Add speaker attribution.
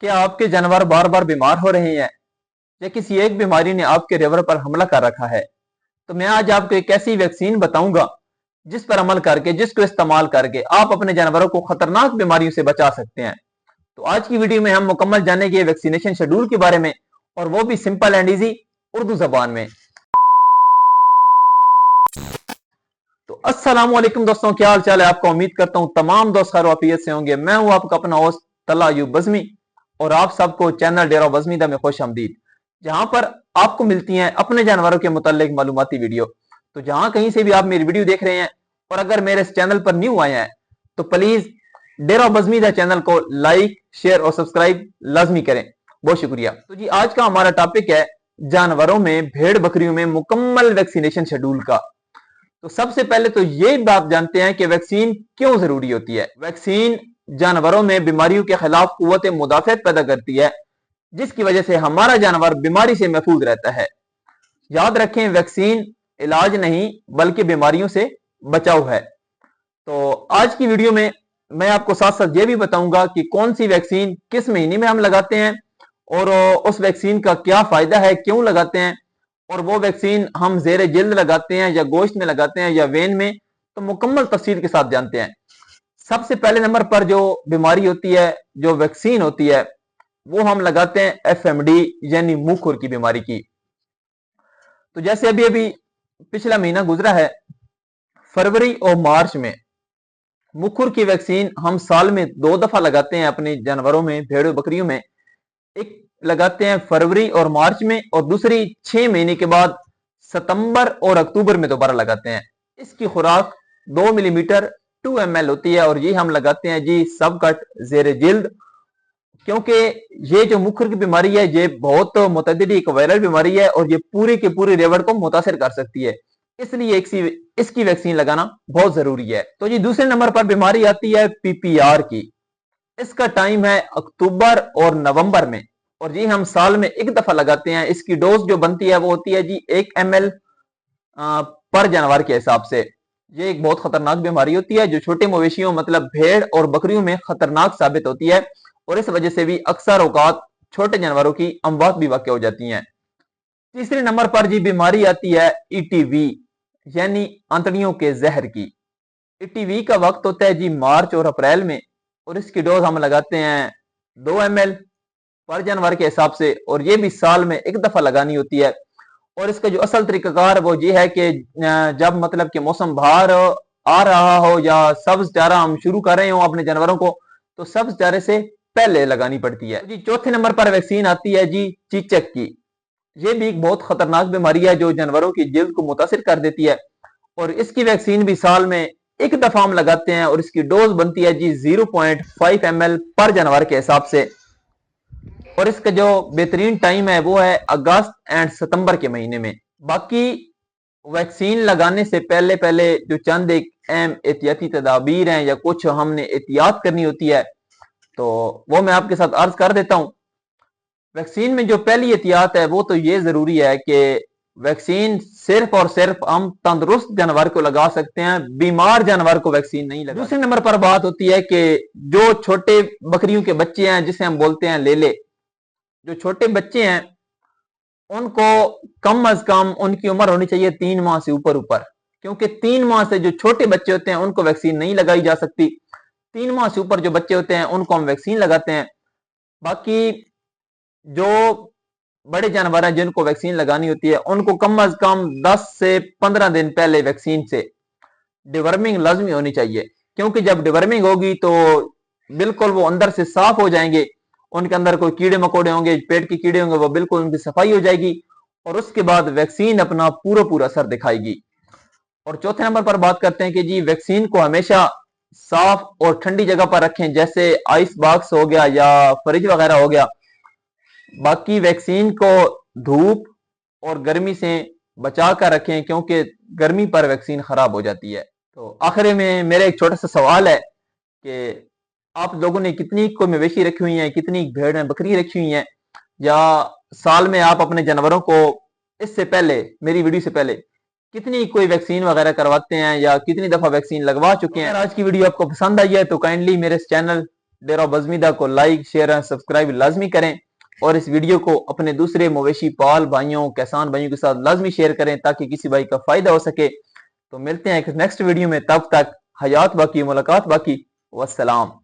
Speaker 1: क्या आपके जानवर बार बार बीमार हो रहे हैं या किसी एक बीमारी ने आपके रेवर पर हमला कर रखा है? तो मैं आज आपको एक ऐसी वैक्सीन बताऊंगा जिस पर अमल करके, जिसको इस्तेमाल करके आप अपने जानवरों को खतरनाक बीमारियों से बचा सकते हैं। तो आज की वीडियो में हम मुकम्मल जानेंगे वैक्सीनेशन शेड्यूल के बारे में, और वो भी सिंपल एंड इजी उर्दू जबान में। तो अस्सलाम वालेकुम दोस्तों, क्या हाल चाल है आपका? उम्मीद करता हूं तमाम दोस्त खैर वाफियत से होंगे। मैं हूं आपका अपना होस्ट तल्ला अयूब बज़मी, और आप सबको चैनल डेरा बज़मीदा में खुश आमदीद, जहां पर आपको मिलती हैं अपने जानवरों के मुतालिक मालूमाती वीडियो। तो जहां कहीं से भी आप मेरी वीडियो देख रहे हैं, और अगर मेरे इस चैनल पर न्यू आए हैं, तो प्लीज डेरा बज़मीदा चैनल को लाइक, शेयर और सब्सक्राइब लाजमी करें। बहुत शुक्रिया। तो जी, आज का हमारा टॉपिक है जानवरों में, भेड़ बकरियों में मुकम्मल वैक्सीनेशन शेड्यूल का। तो सबसे पहले तो ये बात जानते हैं कि वैक्सीन क्यों जरूरी होती है। वैक्सीन जानवरों में बीमारियों के खिलाफ कुव्वत मुदाफियत पैदा करती है, जिसकी वजह से हमारा जानवर बीमारी से महफूज रहता है। याद रखें, वैक्सीन इलाज नहीं बल्कि बीमारियों से बचाव है। तो आज की वीडियो में मैं आपको साथ साथ ये भी बताऊंगा कि कौन सी वैक्सीन किस महीने में हम लगाते हैं, और उस वैक्सीन का क्या फायदा है, क्यों लगाते हैं, और वो वैक्सीन हम जेरे जिल्द लगाते हैं या गोश्त में लगाते हैं या वेन में, तो मुकम्मल तफसील के साथ जानते हैं। सबसे पहले नंबर पर जो बीमारी होती है, जो वैक्सीन होती है, वो हम लगाते हैं एफएमडी यानी मुंह खुर की बीमारी की। तो जैसे अभी अभी पिछला महीना गुजरा है, फरवरी और मार्च में मुंह खुर की वैक्सीन हम साल में 2 दफा लगाते हैं अपने जानवरों में, भेड़ों बकरियों में। एक लगाते हैं फरवरी और मार्च में, और दूसरी 6 महीने के बाद सितंबर और अक्टूबर में दोबारा लगाते हैं। इसकी खुराक 2 मिलीमीटर 2 ml होती है, और ये हम लगाते हैं जी सब कट जेरे जिल्द, क्योंकि ये जो मुखर की बीमारी है ये बहुत मुतअद्दिदी एक वायरल बीमारी है, और ये पूरी की पूरी रेवड़ को मुतासिर कर सकती है। इसलिए इसकी वैक्सीन लगाना बहुत जरूरी है। तो जी, दूसरे नंबर पर बीमारी आती है पीपीआर की। इसका टाइम है अक्टूबर और नवंबर में, और ये हम साल में 1 दफा लगाते हैं। इसकी डोज जो बनती है वो होती है जी 1 ml पर जानवर के हिसाब से। ये एक बहुत खतरनाक बीमारी होती है जो छोटे मवेशियों मतलब भेड़ और बकरियों में खतरनाक साबित होती है, और इस वजह से भी अक्सर औकात छोटे जानवरों की अमवात भी वाक़ हो जाती हैं। तीसरे नंबर पर जी बीमारी आती है ईटीवी यानी आंतड़ियों के जहर की। ईटीवी का वक्त होता है जी मार्च और अप्रैल में, और इसकी डोज हम लगाते हैं 2 ml पर जानवर के हिसाब से, और ये भी साल में 1 दफा लगानी होती है। और इसका जो असल तरीकाकार वो ये है कि जब मतलब कि मौसम बाहर आ रहा हो या सब्ज चारा हम शुरू कर रहे हो अपने जानवरों को, तो सब्ज चारे से पहले लगानी पड़ती है। जी, चौथे नंबर पर वैक्सीन आती है जी चीचक की। ये भी एक बहुत खतरनाक बीमारी है जो जानवरों की जिल्द को मुतासिर कर देती है, और इसकी वैक्सीन भी साल में 1 दफा हम लगाते हैं, और इसकी डोज बनती है जी 0.5 ml पर जानवर के हिसाब से। और इसका जो बेहतरीन टाइम है वो है अगस्त एंड सितंबर के महीने में। बाकी वैक्सीन लगाने से पहले पहले जो चंद एक अहम एहतियाती तदाबीर हैं या कुछ हमने एहतियात करनी होती है, तो वो मैं आपके साथ अर्ज कर देता हूं। वैक्सीन में जो पहली एहतियात है वो तो ये जरूरी है कि वैक्सीन सिर्फ और सिर्फ हम तंदुरुस्त जानवर को लगा सकते हैं, बीमार जानवर को वैक्सीन नहीं लगा। दूसरे नंबर पर बात होती है कि जो छोटे बकरियों के बच्चे हैं, जिसे हम बोलते हैं लेले, जो छोटे बच्चे हैं उनको कम अज कम उनकी उम्र होनी चाहिए 3 माह से ऊपर ऊपर, क्योंकि 3 माह से जो छोटे बच्चे होते हैं उनको वैक्सीन नहीं लगाई जा सकती। 3 माह से ऊपर जो बच्चे होते हैं उनको हम वैक्सीन लगाते हैं। बाकी जो बड़े जानवर हैं जिनको वैक्सीन लगानी होती है, उनको कम अज कम 10 से 15 दिन पहले वैक्सीन से डिवर्मिंग लाजमी होनी चाहिए, क्योंकि जब डिवर्मिंग होगी तो बिल्कुल वो अंदर से साफ हो जाएंगे, उनके अंदर कोई कीड़े मकोड़े होंगे, पेट के कीड़े होंगे, वो बिल्कुल उनकी सफाई हो जाएगी, और उसके बाद वैक्सीन अपना पूरा पूरा असर दिखाएगी। और चौथे नंबर पर बात करते हैं कि जी वैक्सीन को हमेशा साफ और ठंडी जगह पर रखें, जैसे आइस बॉक्स हो गया या फ्रिज वगैरह हो गया। बाकी वैक्सीन को धूप और गर्मी से बचा कर रखें, क्योंकि गर्मी पर वैक्सीन खराब हो जाती है। तो आखिर में मेरा एक छोटा सा सवाल है कि आप लोगों ने कितनी कोई मवेशी रखी हुई है, कितनी भेड़ बकरी रखी हुई है, या साल में आप अपने जानवरों को इससे पहले, मेरी वीडियो से पहले, कितनी कोई वैक्सीन वगैरह करवाते हैं या कितनी दफा वैक्सीन लगवा चुके हैं। अगर आज की वीडियो आपको पसंद आई है तो काइंडली मेरे इस चैनल डेरा बज़मीदा को लाइक शेयर और सब्सक्राइब लाजमी करें और इस वीडियो को अपने दूसरे मवेशी पाल भाइयों किसान भाइयों के साथ लाजमी शेयर करें ताकि किसी भाई का फायदा हो सके। तो मिलते हैं एक नेक्स्ट वीडियो में, तब तक हयात बाकी मुलाकात बाकी। वस्सलाम।